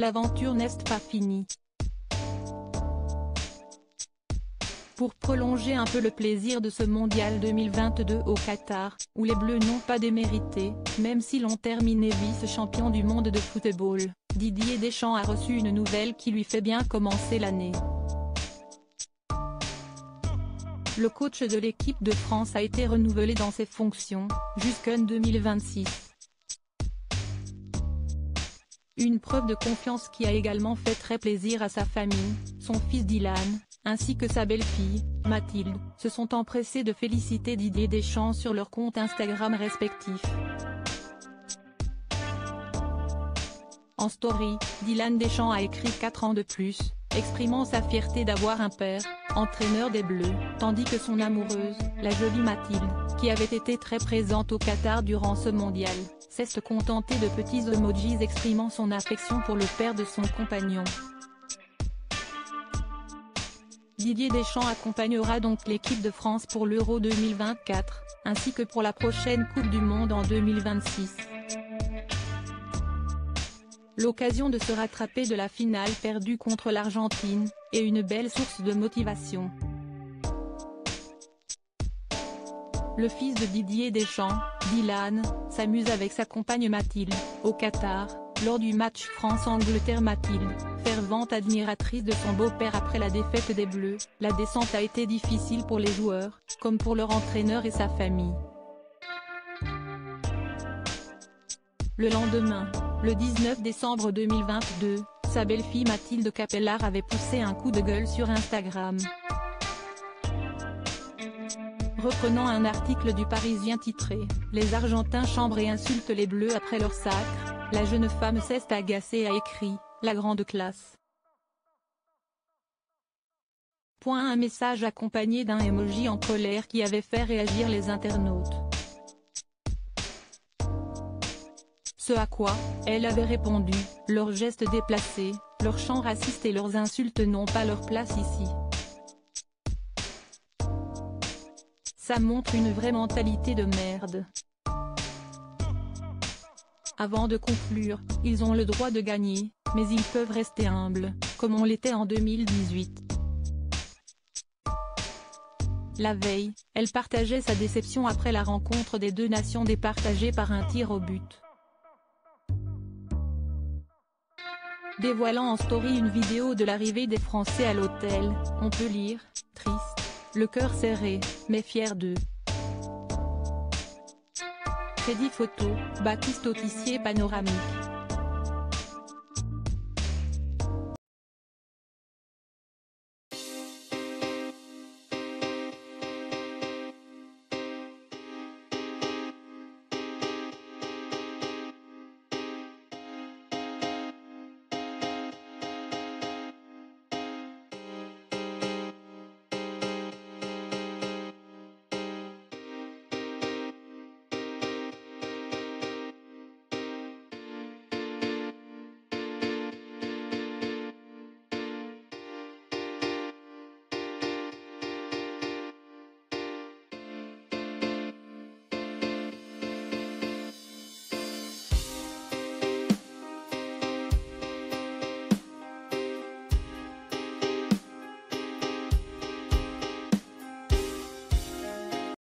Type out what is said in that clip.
l'aventure n'est pas finie. Pour prolonger un peu le plaisir de ce mondial 2022 au Qatar, où les Bleus n'ont pas démérité, même s'ils ont terminé vice-champion du monde de football, Didier Deschamps a reçu une nouvelle qui lui fait bien commencer l'année. Le coach de l'équipe de France a été renouvelé dans ses fonctions, jusqu'en 2026. Une preuve de confiance qui a également fait très plaisir à sa famille, son fils Dylan, ainsi que sa belle-fille, Mathilde, se sont empressés de féliciter Didier Deschamps sur leurs comptes Instagram respectifs. En story, Dylan Deschamps a écrit 4 ans de plus, exprimant sa fierté d'avoir un père, entraîneur des Bleus, tandis que son amoureuse, la jolie Mathilde, qui avait été très présente au Qatar durant ce mondial, sait se contenter de petits emojis exprimant son affection pour le père de son compagnon. Didier Deschamps accompagnera donc l'équipe de France pour l'Euro 2024, ainsi que pour la prochaine Coupe du Monde en 2026. L'occasion de se rattraper de la finale perdue contre l'Argentine, est une belle source de motivation. Le fils de Didier Deschamps, Dylan, s'amuse avec sa compagne Mathilde, au Qatar, lors du match France-Angleterre. Mathilde, fervente admiratrice de son beau-père après la défaite des Bleus, la descente a été difficile pour les joueurs, comme pour leur entraîneur et sa famille. Le lendemain, le 19 décembre 2022, sa belle-fille Mathilde Capellard avait poussé un coup de gueule sur Instagram. Reprenant un article du Parisien titré « Les Argentins chambrent et insultent les Bleus après leur sacre », la jeune femme s'est agacée et a écrit « La grande classe ». Un message accompagné d'un emoji en colère qui avait fait réagir les internautes. Ce à quoi, elle avait répondu, leurs gestes déplacés, leurs chants racistes et leurs insultes n'ont pas leur place ici. Ça montre une vraie mentalité de merde. Avant de conclure, ils ont le droit de gagner, mais ils peuvent rester humbles, comme on l'était en 2018. La veille, elle partageait sa déception après la rencontre des deux nations départagée par un tir au but. Dévoilant en story une vidéo de l'arrivée des Français à l'hôtel, on peut lire « Triste, le cœur serré, mais fier d'eux ». Crédit photo, Baptiste Autissier panoramique.